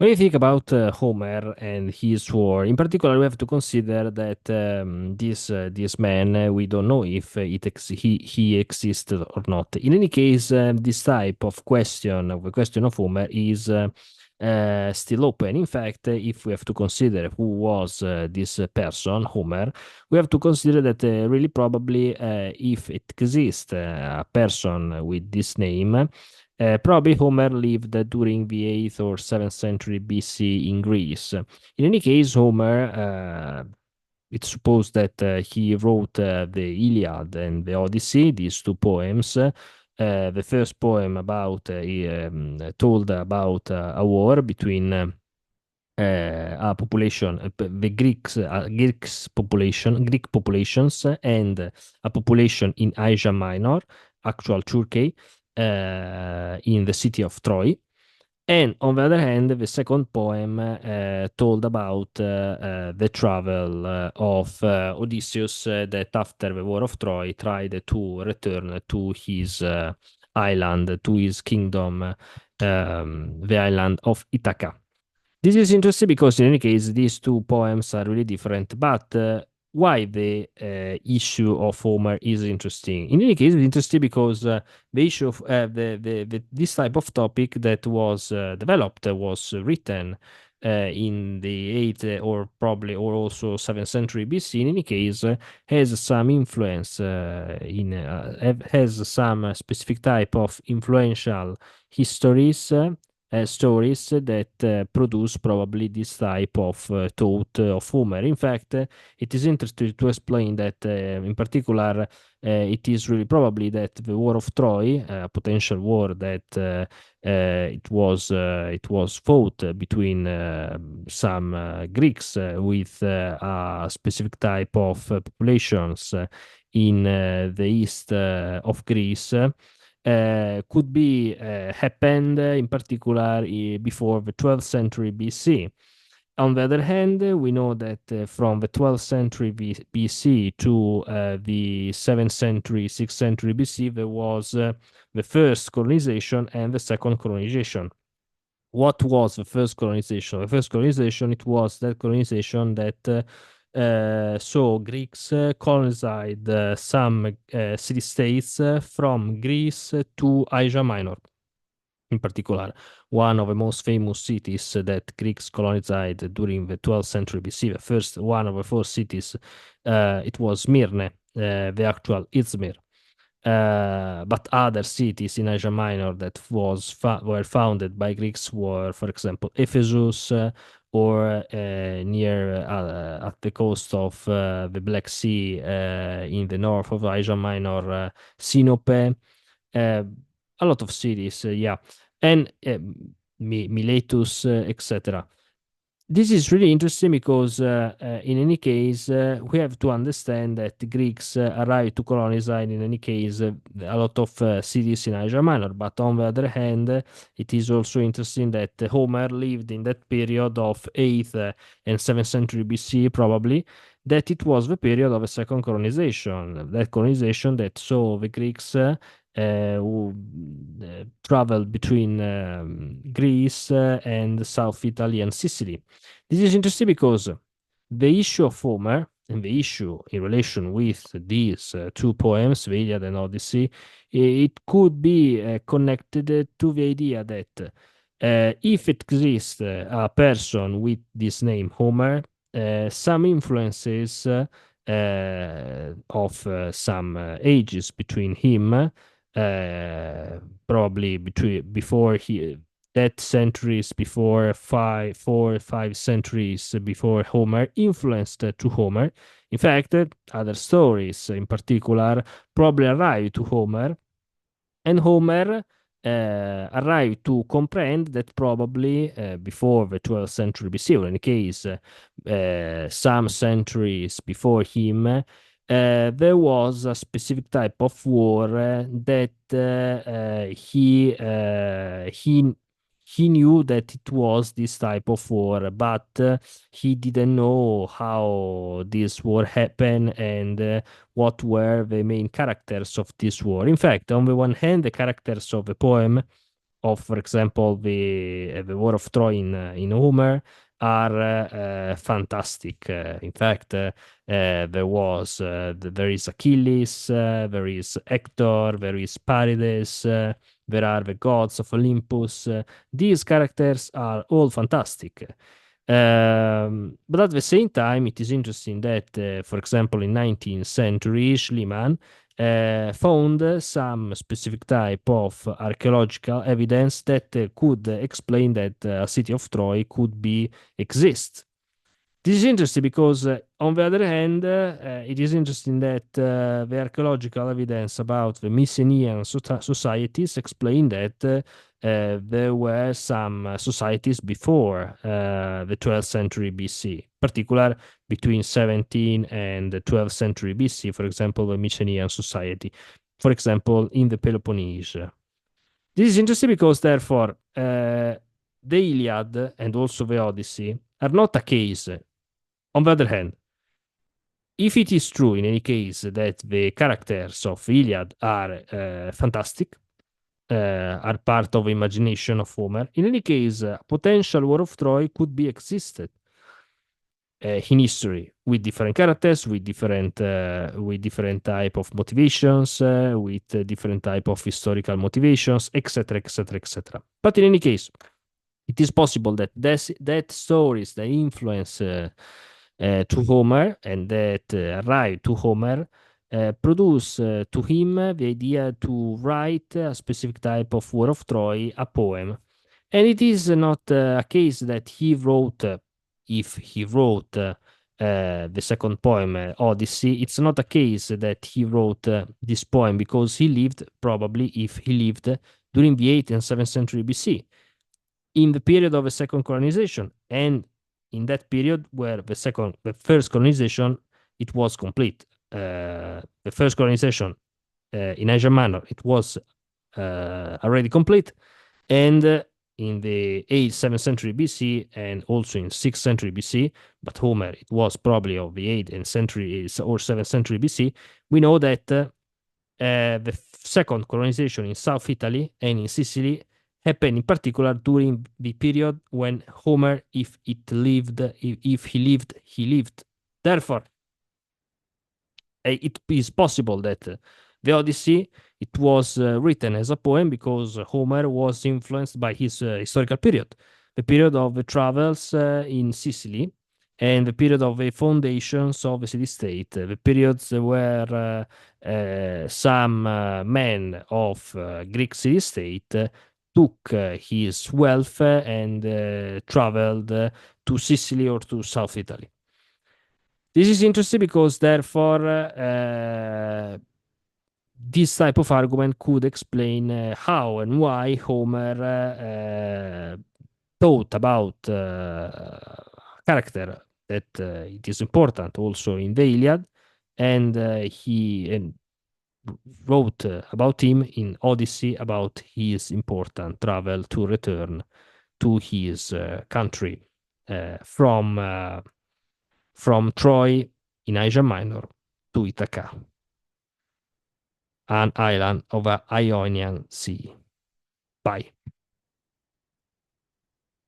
When you think about Homer and his war, in particular, we have to consider that this man, we don't know if he existed or not. In any case, this type of question, the question of Homer, is still open. In fact, if we have to consider who was this person, Homer, we have to consider that really probably if it exists a person with this name. Probably Homer lived during the 8th or 7th century BC in Greece. In any case, Homer, it's supposed that he wrote the Iliad and the Odyssey, these two poems. The first poem about he, told about a war between a population, the Greek populations, and a population in Asia Minor, actual Turkey, in the city of Troy. And on the other hand, the second poem told about the travel of Odysseus that after the War of Troy tried to return to his island, to his kingdom, the island of Ithaca. This is interesting because, in any case, these two poems are really different. But why the issue of Homer is interesting? In any case, it's interesting because the issue of this type of topic that was developed was written in the 8th or probably or also 7th century BC. In any case, has some influence has some specific type of influential histories. Stories that produce probably this type of thought of Homer. In fact, it is interesting to explain that, in particular, it is really probably that the War of Troy, a potential war that it was fought between some Greeks with a specific type of populations in the east of Greece could be happened in particular before the 12th century BC. On the other hand, we know that from the 12th century BC to the 7th century, 6th century BC, there was the first colonization and the second colonization. What was the first colonization? The first colonization, it was that colonization that so Greeks colonized some city-states from Greece to Asia Minor. In particular, one of the most famous cities that Greeks colonized during the 12th century BC, the first one of the four cities, it was Smyrna, the actual Izmir. But other cities in Asia Minor that were founded by Greeks were, for example, Ephesus or near at the coast of the Black Sea in the north of Asia Minor, Sinope, a lot of cities, yeah, and Miletus, etc. This is really interesting because, in any case, we have to understand that the Greeks arrived to colonize, in any case, a lot of cities in Asia Minor. But on the other hand, it is also interesting that Homer lived in that period of 8th and 7th century BC, probably, that it was the period of a second colonization. That colonization that saw the Greeks who traveled between Greece and South Italy and Sicily. This is interesting because the issue of Homer and the issue in relation with these two poems, the Iliad and Odyssey, it could be connected to the idea that if it exists a person with this name, Homer, some influences of some ages between him, probably between before he that centuries before 5 centuries before Homer influenced to Homer. In fact, other stories in particular probably arrived to Homer, and Homer arrived to comprehend that probably before the 12th century BC, or in any case, some centuries before him, there was a specific type of war that he knew that it was this type of war, but he didn't know how this war happened and what were the main characters of this war. In fact, on the one hand, the characters of the poem of, for example, the War of Troy in Homer are fantastic. In fact, there is Achilles, there is Hector, there is Parides, there are the gods of Olympus. These characters are all fantastic. But at the same time, it is interesting that, for example, in 19th century, Schliemann found some specific type of archaeological evidence that could explain that a city of Troy could be exist. This is interesting because, on the other hand, it is interesting that the archaeological evidence about the Mycenaean societies explain that there were some societies before the 12th century BC, particular between 17th and the 12th century BC, for example, the Mycenaean society, for example, in the Peloponnese. This is interesting because, therefore, the Iliad and also the Odyssey are not a case. On the other hand, if it is true in any case that the characters of Iliad are fantastic, are part of imagination of Homer, in any case, a potential War of Troy could be existed in history with different characters, with different type of motivations, with different type of historical motivations, etc., etc., etc. But in any case, it is possible that that stories that influence to Homer and that arrive to Homer produce to him the idea to write a specific type of War of Troy, a poem. And it is not a case that he wrote, if he wrote the second poem, Odyssey, it's not a case that he wrote this poem because he lived, probably, if he lived during the 8th and 7th century BC, in the period of the second colonization, and in that period where the first colonization, it was complete. The first colonization in Asia Minor, it was already complete, and in the 8th, 7th century BC, and also in 6th century BC, but Homer, it was probably of the 8th and century or 7th century BC, we know that the second colonization in South Italy and in Sicily happened in particular during the period when Homer, if he lived, he lived. Therefore, it is possible that the Odyssey, it was written as a poem because Homer was influenced by his historical period, the period of the travels in Sicily, and the period of the foundations of the city-state, the periods where some men of Greek city-state took his wealth and traveled to Sicily or to South Italy. This is interesting because, therefore, this type of argument could explain how and why Homer thought about character that it is important also in the Iliad, and he wrote about him in Odyssey about his important travel to return to his country from Troy in Asia Minor to Ithaca, an island of the Ionian Sea. Bye.